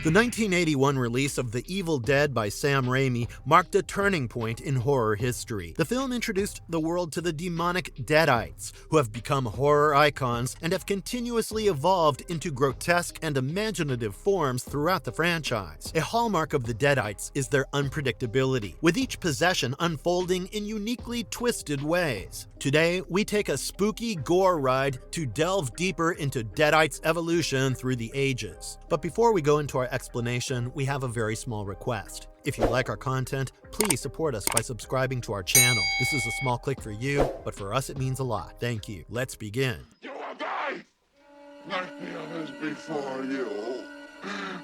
The 1981 release of The Evil Dead by Sam Raimi marked a turning point in horror history. The film introduced the world to the demonic Deadites, who have become horror icons and have continuously evolved into grotesque and imaginative forms throughout the franchise. A hallmark of the Deadites is their unpredictability, with each possession unfolding in uniquely twisted ways. Today, we take a spooky gore ride to delve deeper into Deadites' evolution through the ages. But before we go into our explanation, we have a very small request. If you like our content, please support us by subscribing to our channel. This is a small click for you, but for us it means a lot. Thank you. Let's begin. You will die like the others before you.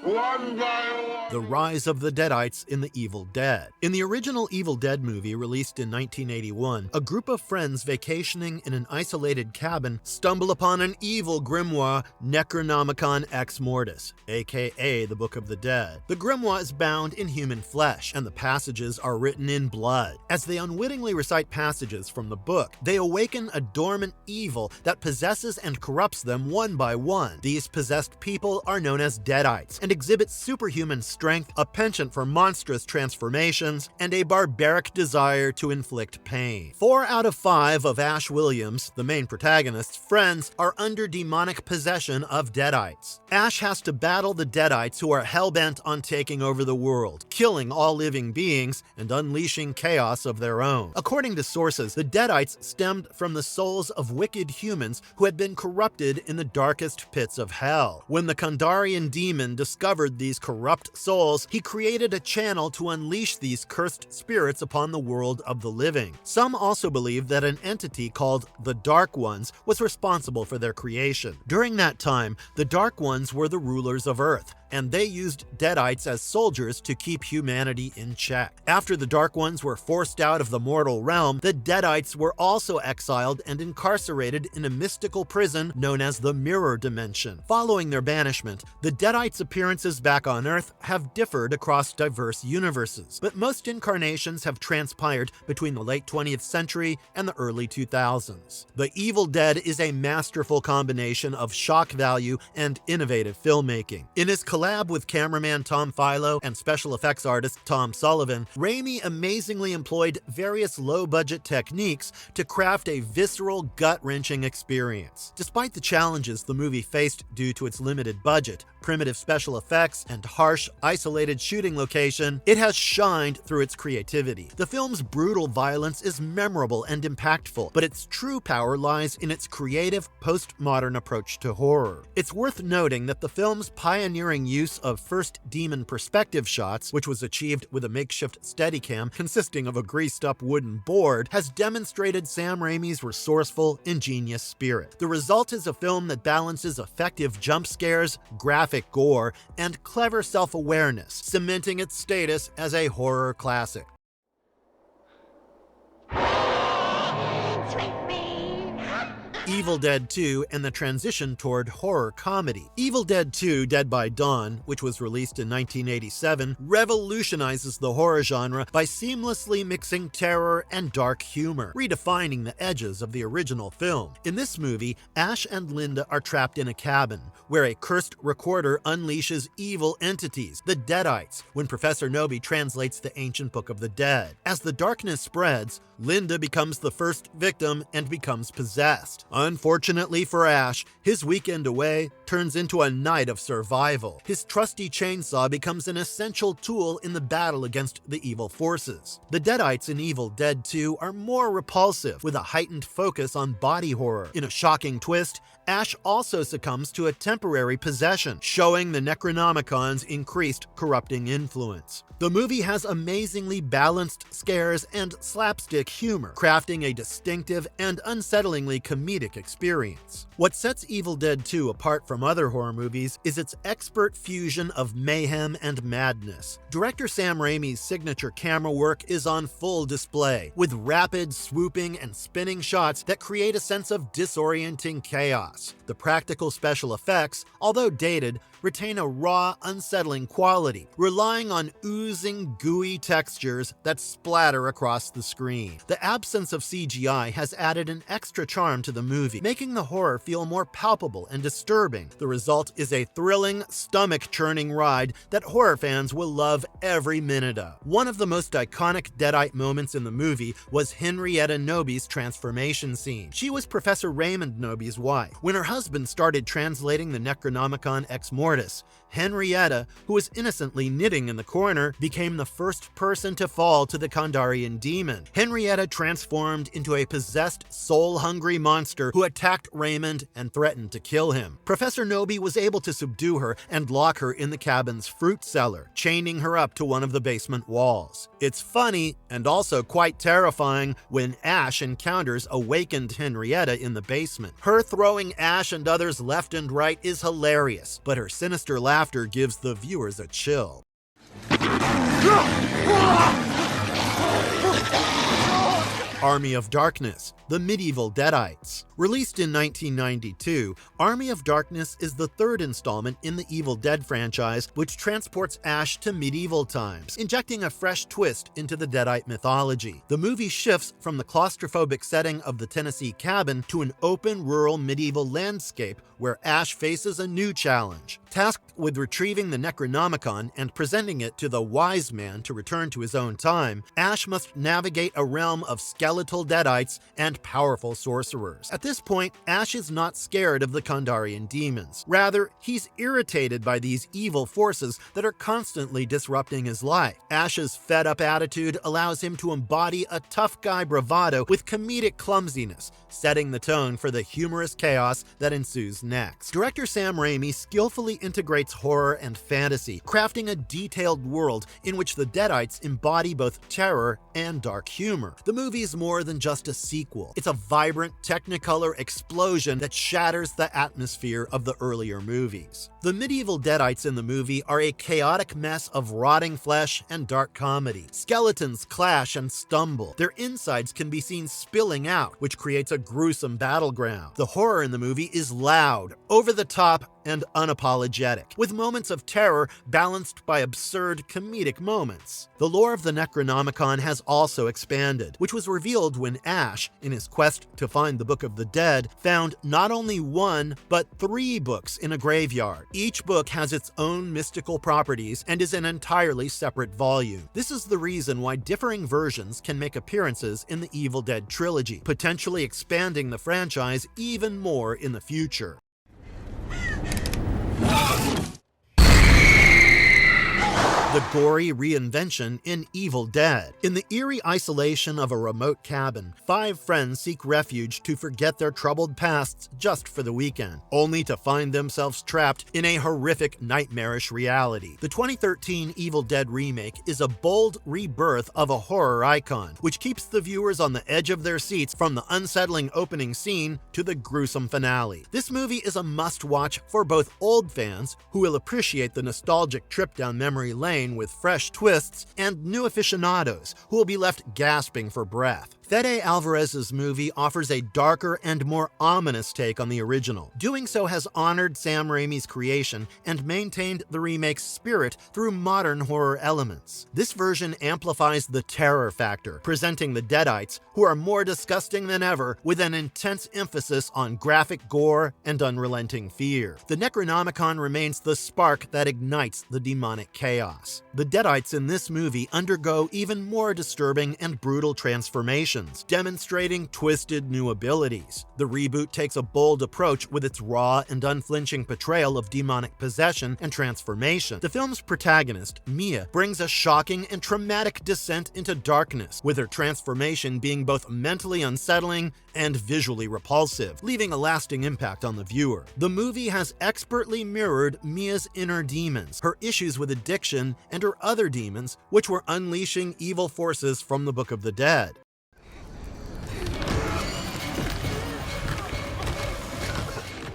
One by one. The Rise of the Deadites in The Evil Dead. In the original Evil Dead movie released in 1981, a group of friends vacationing in an isolated cabin stumble upon an evil grimoire, Necronomicon Ex Mortis, aka the Book of the Dead. The grimoire is bound in human flesh, and the passages are written in blood. As they unwittingly recite passages from the book, they awaken a dormant evil that possesses and corrupts them one by one. These possessed people are known as Deadites and exhibit superhuman strength, a penchant for monstrous transformations, and a barbaric desire to inflict pain. 4 out of 5 of Ash Williams, the main protagonist's friends, are under demonic possession of Deadites. Ash has to battle the Deadites, who are hell-bent on taking over the world, killing all living beings, and unleashing chaos of their own. According to sources, the Deadites stemmed from the souls of wicked humans who had been corrupted in the darkest pits of hell. When the Kandarian demon discovered these corrupt souls, he created a channel to unleash these cursed spirits upon the world of the living. Some also believe that an entity called the Dark Ones was responsible for their creation. During that time, the Dark Ones were the rulers of Earth, and they used Deadites as soldiers to keep humanity in check. After the Dark Ones were forced out of the mortal realm, the Deadites were also exiled and incarcerated in a mystical prison known as the Mirror Dimension. Following their banishment, the Deadites' appearances back on Earth have differed across diverse universes, but most incarnations have transpired between the late 20th century and the early 2000s. The Evil Dead is a masterful combination of shock value and innovative filmmaking. In his collab with cameraman Tom Philo and special effects artist Tom Sullivan, Raimi amazingly employed various low-budget techniques to craft a visceral, gut-wrenching experience. Despite the challenges the movie faced due to its limited budget, primitive special effects, and harsh, isolated shooting location, it has shined through its creativity. The film's brutal violence is memorable and impactful, but its true power lies in its creative, postmodern approach to horror. It's worth noting that the film's pioneering use of first demon perspective shots, which was achieved with a makeshift Steadicam consisting of a greased-up wooden board, has demonstrated Sam Raimi's resourceful, ingenious spirit. The result is a film that balances effective jump scares, graphic gore, and clever self-awareness, cementing its status as a horror classic. Evil Dead 2 and the transition toward horror comedy. Evil Dead 2: Dead by Dawn, which was released in 1987, revolutionizes the horror genre by seamlessly mixing terror and dark humor, redefining the edges of the original film. In this movie, Ash and Linda are trapped in a cabin, where a cursed recorder unleashes evil entities, the Deadites, when Professor Nobi translates the ancient Book of the Dead. As the darkness spreads, Linda becomes the first victim and becomes possessed. Unfortunately for Ash, his weekend away turns into a night of survival. His trusty chainsaw becomes an essential tool in the battle against the evil forces. The Deadites in Evil Dead 2 are more repulsive, with a heightened focus on body horror. In a shocking twist, Ash also succumbs to a temporary possession, showing the Necronomicon's increased corrupting influence. The movie has amazingly balanced scares and slapstick humor, crafting a distinctive and unsettlingly comedic experience. What sets Evil Dead 2 apart from other horror movies is its expert fusion of mayhem and madness. Director Sam Raimi's signature camera work is on full display, with rapid, swooping, and spinning shots that create a sense of disorienting chaos. The practical special effects, although dated, retain a raw, unsettling quality, relying on oozing, gooey textures that splatter across the screen. The absence of CGI has added an extra charm to the movie, movie, making the horror feel more palpable and disturbing. The result is a thrilling, stomach-churning ride that horror fans will love every minute of. One of the most iconic Deadite moments in the movie was Henrietta Noby's transformation scene. She was Professor Raymond Noby's wife. When her husband started translating the Necronomicon Ex Mortis, Henrietta, who was innocently knitting in the corner, became the first person to fall to the Kandarian demon. Henrietta transformed into a possessed, soul-hungry monster who attacked Raymond and threatened to kill him. Professor Noby was able to subdue her and lock her in the cabin's fruit cellar, chaining her up to one of the basement walls. It's funny and also quite terrifying when Ash encounters awakened Henrietta in the basement. Her throwing Ash and others left and right is hilarious, but her sinister laughter gives the viewers a chill. Army of Darkness, the medieval Deadites. Released in 1992, Army of Darkness is the third installment in the Evil Dead franchise, which transports Ash to medieval times, injecting a fresh twist into the Deadite mythology. The movie shifts from the claustrophobic setting of the Tennessee cabin to an open, rural medieval landscape where Ash faces a new challenge. Tasked with retrieving the Necronomicon and presenting it to the Wise Man to return to his own time, Ash must navigate a realm of skeletal Deadites and powerful sorcerers. At this point, Ash is not scared of the Kandarian demons. Rather, he's irritated by these evil forces that are constantly disrupting his life. Ash's fed-up attitude allows him to embody a tough guy bravado with comedic clumsiness, setting the tone for the humorous chaos that ensues next. Director Sam Raimi skillfully integrates horror and fantasy, crafting a detailed world in which the Deadites embody both terror and dark humor. The movie is more than just a sequel. It's a vibrant, technicolor explosion that shatters the atmosphere of the earlier movies. The medieval Deadites in the movie are a chaotic mess of rotting flesh and dark comedy. Skeletons clash and stumble. Their insides can be seen spilling out, which creates a gruesome battleground. The horror in the movie is loud, over the top, and unapologetic, with moments of terror balanced by absurd comedic moments. The lore of the Necronomicon has also expanded, which was revealed when Ash, in his quest to find the Book of the Dead, found not only one, but 3 books in a graveyard. Each book has its own mystical properties and is an entirely separate volume. This is the reason why differing versions can make appearances in the Evil Dead trilogy, potentially expanding the franchise even more in the future. The gory reinvention in Evil Dead. In the eerie isolation of a remote cabin, 5 friends seek refuge to forget their troubled pasts just for the weekend, only to find themselves trapped in a horrific, nightmarish reality. The 2013 Evil Dead remake is a bold rebirth of a horror icon, which keeps the viewers on the edge of their seats from the unsettling opening scene to the gruesome finale. This movie is a must-watch for both old fans, who will appreciate the nostalgic trip down memory lane with fresh twists, and new aficionados who will be left gasping for breath. Fede Alvarez's movie offers a darker and more ominous take on the original. Doing so has honored Sam Raimi's creation and maintained the remake's spirit through modern horror elements. This version amplifies the terror factor, presenting the Deadites, who are more disgusting than ever, with an intense emphasis on graphic gore and unrelenting fear. The Necronomicon remains the spark that ignites the demonic chaos. The Deadites in this movie undergo even more disturbing and brutal transformations, demonstrating twisted new abilities. The reboot takes a bold approach with its raw and unflinching portrayal of demonic possession and transformation. The film's protagonist, Mia, brings a shocking and traumatic descent into darkness, with her transformation being both mentally unsettling and visually repulsive, leaving a lasting impact on the viewer. The movie has expertly mirrored Mia's inner demons, her issues with addiction, and her other demons, which were unleashing evil forces from the Book of the Dead.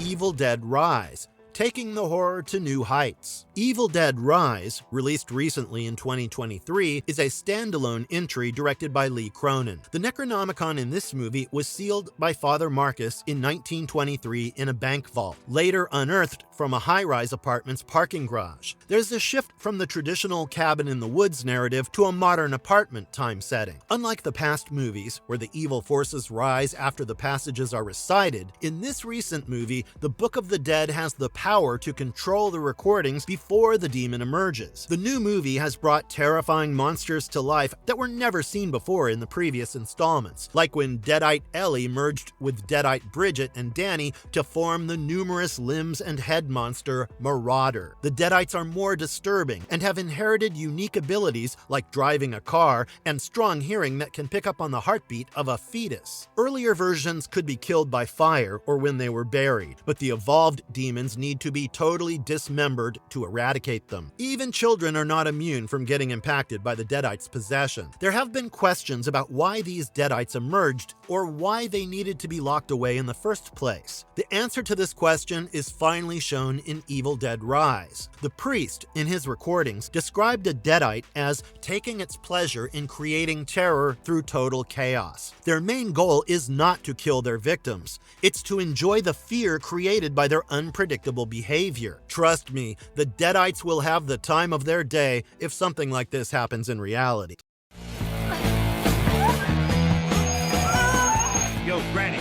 Evil Dead Rise, taking the horror to new heights. Evil Dead Rise, released recently in 2023, is a standalone entry directed by Lee Cronin. The Necronomicon in this movie was sealed by Father Marcus in 1923 in a bank vault, later unearthed from a high-rise apartment's parking garage. There's a shift from the traditional cabin-in-the-woods narrative to a modern apartment time setting. Unlike the past movies, where the evil forces rise after the passages are recited, in this recent movie, the Book of the Dead has the power to control the recordings before the demon emerges. The new movie has brought terrifying monsters to life that were never seen before in the previous installments, like when Deadite Ellie merged with Deadite Bridget and Danny to form the numerous limbs and head monster Marauder. The Deadites are more disturbing and have inherited unique abilities like driving a car and strong hearing that can pick up on the heartbeat of a fetus. Earlier versions could be killed by fire or when they were buried, but the evolved demons need to be totally dismembered to eradicate them. Even children are not immune from getting impacted by the Deadites' possession. There have been questions about why these Deadites emerged or why they needed to be locked away in the first place. The answer to this question is finally shown in Evil Dead Rise. The priest, in his recordings, described a Deadite as taking its pleasure in creating terror through total chaos. Their main goal is not to kill their victims. It's to enjoy the fear created by their unpredictable behavior. Trust me, the Deadites will have the time of their day if something like this happens in reality. Yo, Granny.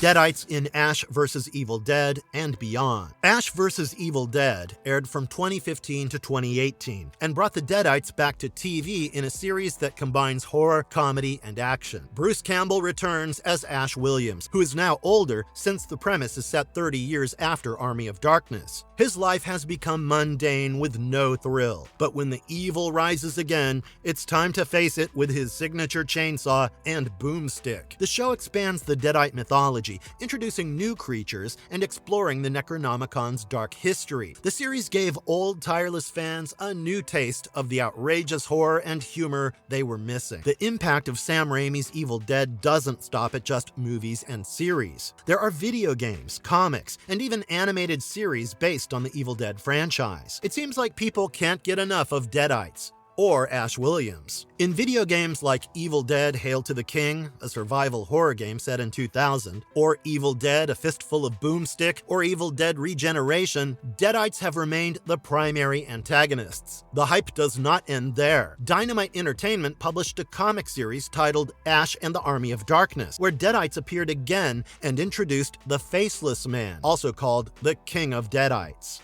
Deadites in Ash vs. Evil Dead and beyond. Ash vs. Evil Dead aired from 2015 to 2018 and brought the Deadites back to TV in a series that combines horror, comedy, and action. Bruce Campbell returns as Ash Williams, who is now older since the premise is set 30 years after Army of Darkness. His life has become mundane with no thrill, but when the evil rises again, it's time to face it with his signature chainsaw and boomstick. The show expands the Deadite mythology, introducing new creatures and exploring the Necronomicon's dark history. The series gave old tireless fans a new taste of the outrageous horror and humor they were missing. The impact of Sam Raimi's Evil Dead doesn't stop at just movies and series. There are video games, comics, and even animated series based on the Evil Dead franchise. It seems like people can't get enough of Deadites or Ash Williams. In video games like Evil Dead Hail to the King, a survival horror game set in 2000, or Evil Dead A Fistful of Boomstick, or Evil Dead Regeneration, Deadites have remained the primary antagonists. The hype does not end there. Dynamite Entertainment published a comic series titled Ash and the Army of Darkness, where Deadites appeared again and introduced the Faceless Man, also called the King of Deadites.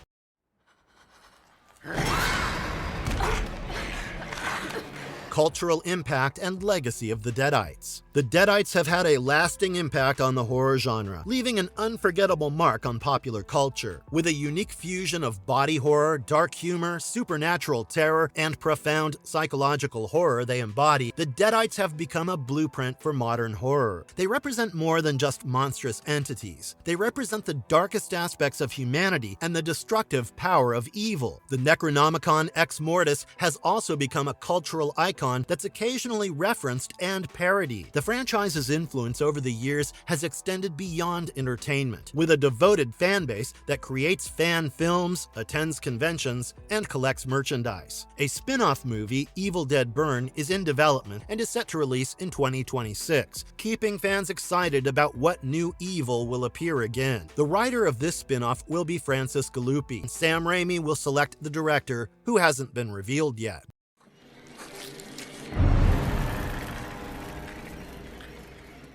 Cultural impact and legacy of the Deadites. The Deadites have had a lasting impact on the horror genre, leaving an unforgettable mark on popular culture. With a unique fusion of body horror, dark humor, supernatural terror, and profound psychological horror they embody, the Deadites have become a blueprint for modern horror. They represent more than just monstrous entities. They represent the darkest aspects of humanity and the destructive power of evil. The Necronomicon Ex Mortis has also become a cultural icon that's occasionally referenced and parodied. The franchise's influence over the years has extended beyond entertainment, with a devoted fan base that creates fan films, attends conventions, and collects merchandise. A spin-off movie, Evil Dead Burn, is in development and is set to release in 2026, keeping fans excited about what new evil will appear again. The writer of this spin-off will be Francis Galuppi. Sam Raimi will select the director, who hasn't been revealed yet.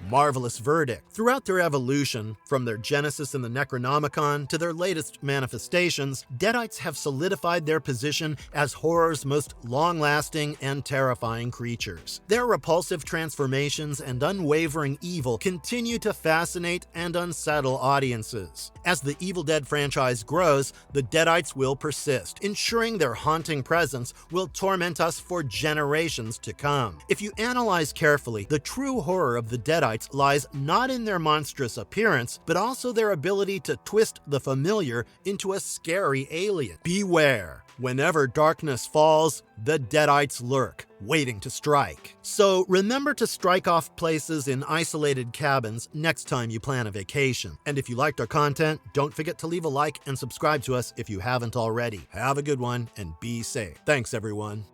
Marvelous verdict. Throughout their evolution, from their genesis in the Necronomicon to their latest manifestations, Deadites have solidified their position as horror's most long-lasting and terrifying creatures. Their repulsive transformations and unwavering evil continue to fascinate and unsettle audiences. As the Evil Dead franchise grows, the Deadites will persist, ensuring their haunting presence will torment us for generations to come. If you analyze carefully, the true horror of the Deadites lies not in their monstrous appearance, but also their ability to twist the familiar into a scary alien. Beware! Whenever darkness falls, the Deadites lurk, waiting to strike. So remember to strike off places in isolated cabins next time you plan a vacation. And if you liked our content, don't forget to leave a like and subscribe to us if you haven't already. Have a good one and be safe. Thanks, everyone.